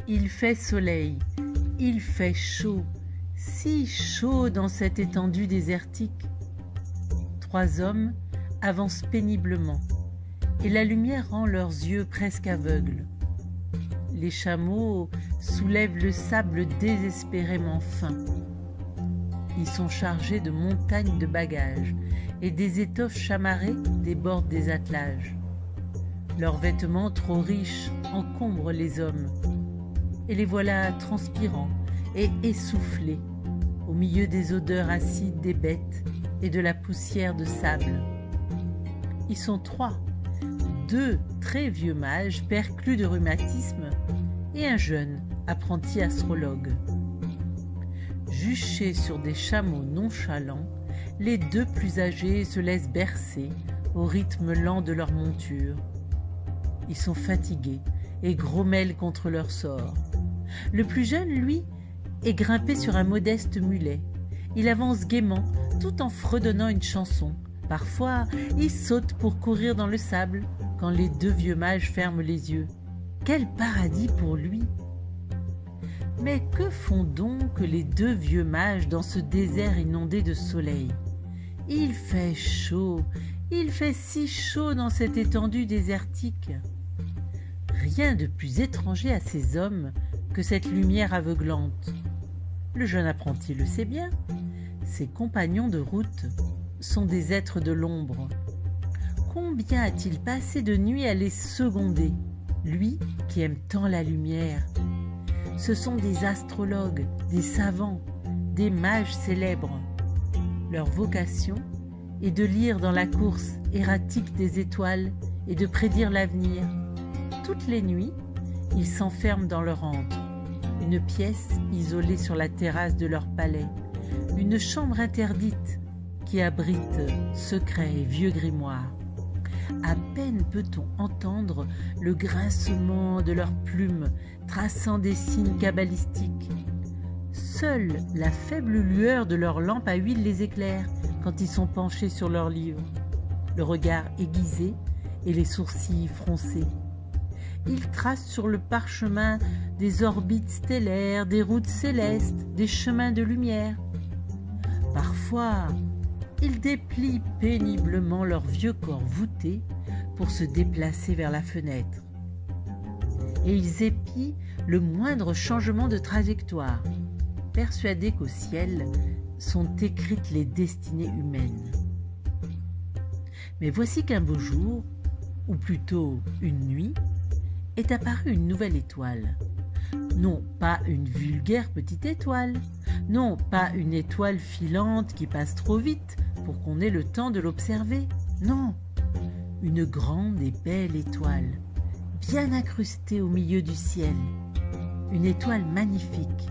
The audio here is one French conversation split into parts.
Il fait soleil, il fait chaud, si chaud dans cette étendue désertique. 3 hommes avancent péniblement, et la lumière rend leurs yeux presque aveugles. Les chameaux soulèvent le sable désespérément fin. Ils sont chargés de montagnes de bagages, et des étoffes chamarrées débordent des attelages. Leurs vêtements trop riches encombrent les hommes, et les voilà transpirants et essoufflés, au milieu des odeurs acides des bêtes et de la poussière de sable. Ils sont 3, 2 très vieux mages perclus de rhumatisme et un jeune apprenti astrologue. Juchés sur des chameaux nonchalants, les 2 plus âgés se laissent bercer au rythme lent de leur monture. Ils sont fatigués et grommellent contre leur sort. Le plus jeune, lui, est grimpé sur un modeste mulet. Il avance gaiement, tout en fredonnant une chanson. Parfois, il saute pour courir dans le sable, quand les 2 vieux mages ferment les yeux. Quel paradis pour lui! Mais que font donc les 2 vieux mages dans ce désert inondé de soleil? Il fait chaud, il fait si chaud dans cette étendue désertique. Rien de plus étranger à ces hommes que cette lumière aveuglante. Le jeune apprenti le sait bien, ses compagnons de route sont des êtres de l'ombre. Combien a-t-il passé de nuits à les seconder, lui qui aime tant la lumière? Ce sont des astrologues, des savants, des mages célèbres. Leur vocation est de lire dans la course erratique des étoiles et de prédire l'avenir. Toutes les nuits, ils s'enferment dans leur antre, une pièce isolée sur la terrasse de leur palais, une chambre interdite qui abrite secrets et vieux grimoires. À peine peut-on entendre le grincement de leurs plumes traçant des signes cabalistiques. Seule la faible lueur de leurs lampes à huile les éclaire quand ils sont penchés sur leurs livres, le regard aiguisé et les sourcils froncés. Ils tracent sur le parchemin des orbites stellaires, des routes célestes, des chemins de lumière. Parfois, ils déplient péniblement leur vieux corps voûté pour se déplacer vers la fenêtre. Et ils épient le moindre changement de trajectoire, persuadés qu'au ciel sont écrites les destinées humaines. Mais voici qu'un beau jour, ou plutôt une nuit, est apparue une nouvelle étoile. Non, pas une vulgaire petite étoile, non, pas une étoile filante qui passe trop vite pour qu'on ait le temps de l'observer, non, une grande et belle étoile, bien incrustée au milieu du ciel, une étoile magnifique,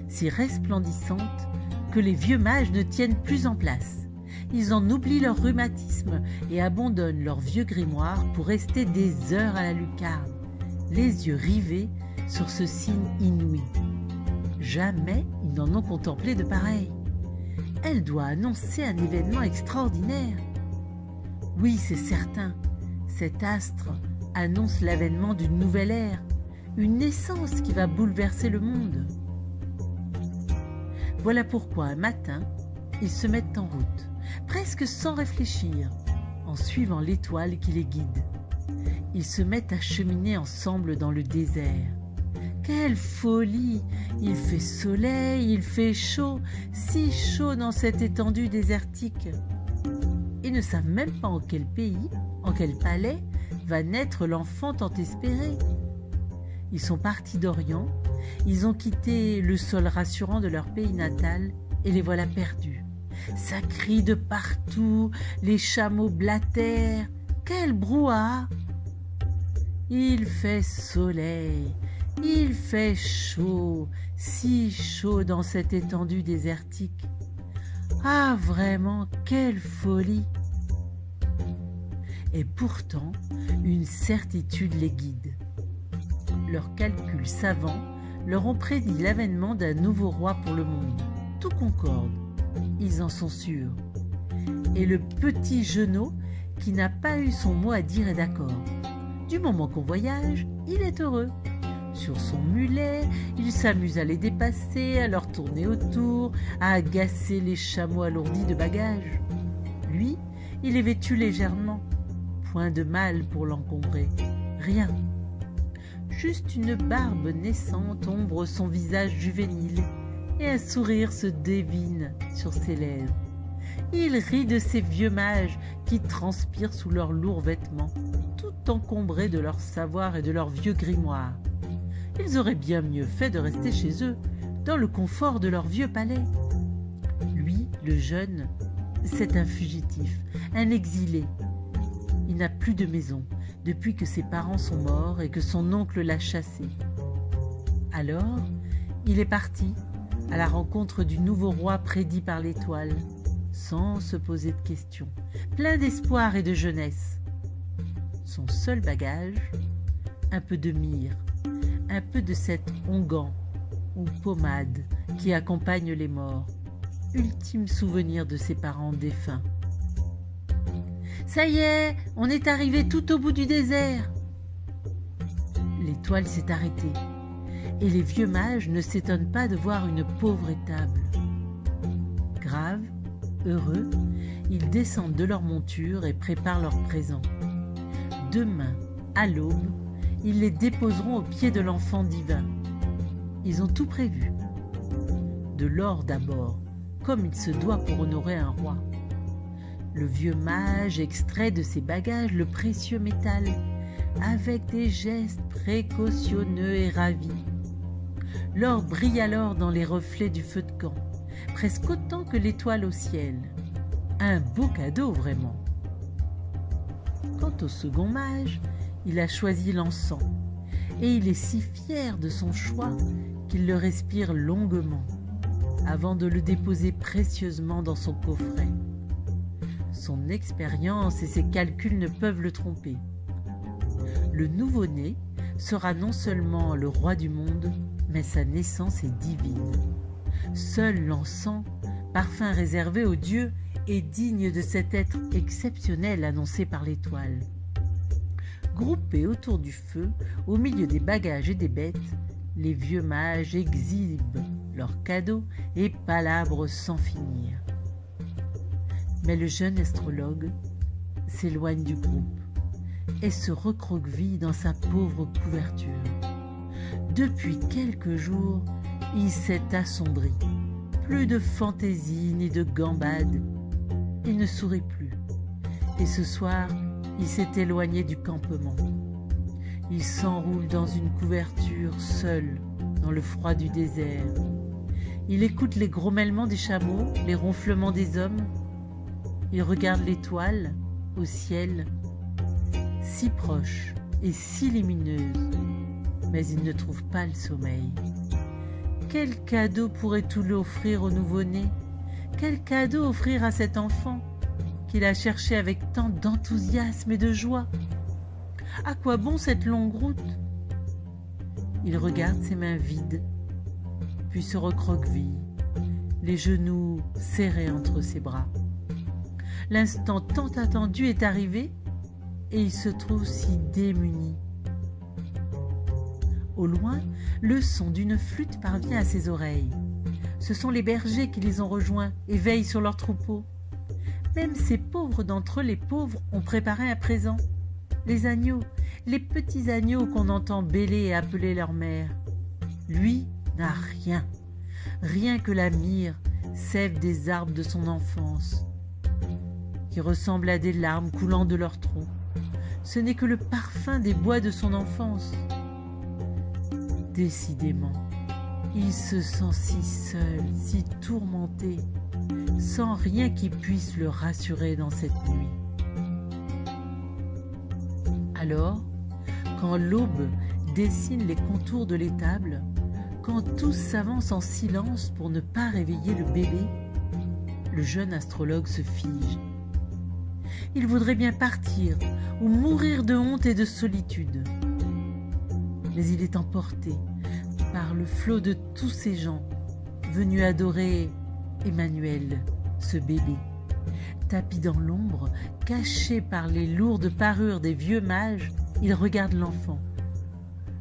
si resplendissante que les vieux mages ne tiennent plus en place. Ils en oublient leur rhumatisme et abandonnent leur vieux grimoire pour rester des heures à la lucarne, les yeux rivés sur ce signe inouï. Jamais ils n'en ont contemplé de pareil. Elle doit annoncer un événement extraordinaire. Oui, c'est certain, cet astre annonce l'avènement d'une nouvelle ère, une naissance qui va bouleverser le monde. Voilà pourquoi un matin, ils se mettent en route, presque sans réfléchir, en suivant l'étoile qui les guide. Ils se mettent à cheminer ensemble dans le désert. Quelle folie! Il fait soleil, il fait chaud, si chaud dans cette étendue désertique. Ils ne savent même pas en quel pays, en quel palais, va naître l'enfant tant espéré. Ils sont partis d'Orient, ils ont quitté le sol rassurant de leur pays natal et les voilà perdus. Ça crie de partout, les chameaux blatèrent. Quel brouhaha! Il fait soleil, il fait chaud, si chaud dans cette étendue désertique. Ah, vraiment, quelle folie! Et pourtant, une certitude les guide. Leurs calculs savants leur ont prédit l'avènement d'un nouveau roi pour le monde. Tout concorde, ils en sont sûrs. Et le petit Jeannot, qui n'a pas eu son mot à dire, est d'accord. Du moment qu'on voyage, il est heureux. Sur son mulet, il s'amuse à les dépasser, à leur tourner autour, à agacer les chameaux alourdis de bagages. Lui, il est vêtu légèrement. Point de mal pour l'encombrer. Rien. Juste une barbe naissante ombre son visage juvénile et un sourire se devine sur ses lèvres. Il rit de ces vieux mages qui transpirent sous leurs lourds vêtements, tout encombrés de leur savoir et de leurs vieux grimoires. Ils auraient bien mieux fait de rester chez eux, dans le confort de leur vieux palais. Lui, le jeune, c'est un fugitif, un exilé. Il n'a plus de maison depuis que ses parents sont morts et que son oncle l'a chassé. Alors, il est parti à la rencontre du nouveau roi prédit par l'étoile, sans se poser de questions, plein d'espoir et de jeunesse. Son seul bagage, un peu de myrrhe, un peu de cet onguent ou pommade qui accompagne les morts, ultime souvenir de ses parents défunts. Ça y est, on est arrivé tout au bout du désert. L'étoile s'est arrêtée, et les vieux mages ne s'étonnent pas de voir une pauvre étable. Graves, heureux, ils descendent de leur monture et préparent leurs présents. Demain, à l'aube, ils les déposeront au pied de l'enfant divin. Ils ont tout prévu. De l'or d'abord, comme il se doit pour honorer un roi. Le vieux mage extrait de ses bagages le précieux métal, avec des gestes précautionneux et ravis. L'or brille alors dans les reflets du feu de camp, presque autant que l'étoile au ciel. Un beau cadeau vraiment. Quant au second mage, il a choisi l'encens, et il est si fier de son choix qu'il le respire longuement, avant de le déposer précieusement dans son coffret. Son expérience et ses calculs ne peuvent le tromper. Le nouveau-né sera non seulement le roi du monde, mais sa naissance est divine. Seul l'encens, parfum réservé aux dieux, est digne de cet être exceptionnel annoncé par l'étoile. Groupés autour du feu, au milieu des bagages et des bêtes, les vieux mages exhibent leurs cadeaux et palabrent sans finir. Mais le jeune astrologue s'éloigne du groupe et se recroqueville dans sa pauvre couverture. Depuis quelques jours, il s'est assombri. Plus de fantaisie ni de gambade. Il ne sourit plus. Et ce soir, il s'est éloigné du campement. Il s'enroule dans une couverture seul dans le froid du désert. Il écoute les grommellements des chameaux, les ronflements des hommes. Il regarde l'étoile au ciel, si proche et si lumineuse, mais il ne trouve pas le sommeil. Quel cadeau pourrait-il offrir au nouveau-né? Quel cadeau offrir à cet enfant qu'il a cherché avec tant d'enthousiasme et de joie? À quoi bon cette longue route? Il regarde ses mains vides, puis se recroqueville, les genoux serrés entre ses bras. L'instant tant attendu est arrivé et il se trouve si démuni. Au loin, le son d'une flûte parvient à ses oreilles. Ce sont les bergers qui les ont rejoints et veillent sur leurs troupeaux. Même ces pauvres d'entre eux, les pauvres, ont préparé un présent. Les agneaux, les petits agneaux qu'on entend bêler et appeler leur mère. Lui n'a rien, rien que la myrrhe, sève des arbres de son enfance, qui ressemblent à des larmes coulant de leur tronc. Ce n'est que le parfum des bois de son enfance. Décidément, il se sent si seul, si tourmenté, sans rien qui puisse le rassurer dans cette nuit. Alors, quand l'aube dessine les contours de l'étable, quand tous s'avancent en silence pour ne pas réveiller le bébé, le jeune astrologue se fige. Il voudrait bien partir ou mourir de honte et de solitude. Mais il est emporté par le flot de tous ces gens venus adorer Emmanuel, ce bébé. Tapi dans l'ombre, caché par les lourdes parures des vieux mages, il regarde l'enfant.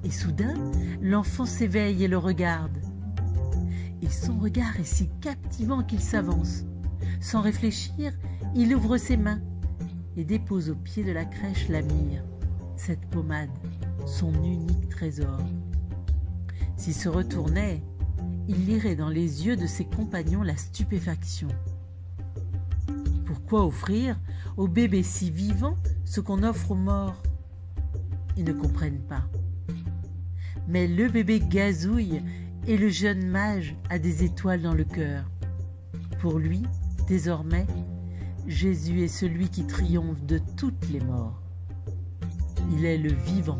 Et soudain, l'enfant s'éveille et le regarde. Et son regard est si captivant qu'il s'avance. Sans réfléchir, il ouvre ses mains et dépose au pied de la crèche la myrrhe, cette pommade, son unique trésor. S'il se retournait, il lirait dans les yeux de ses compagnons la stupéfaction. Pourquoi offrir au bébé si vivant ce qu'on offre aux morts? Ils ne comprennent pas. Mais le bébé gazouille et le jeune mage a des étoiles dans le cœur. Pour lui, désormais, Jésus est celui qui triomphe de toutes les morts. Il est le vivant.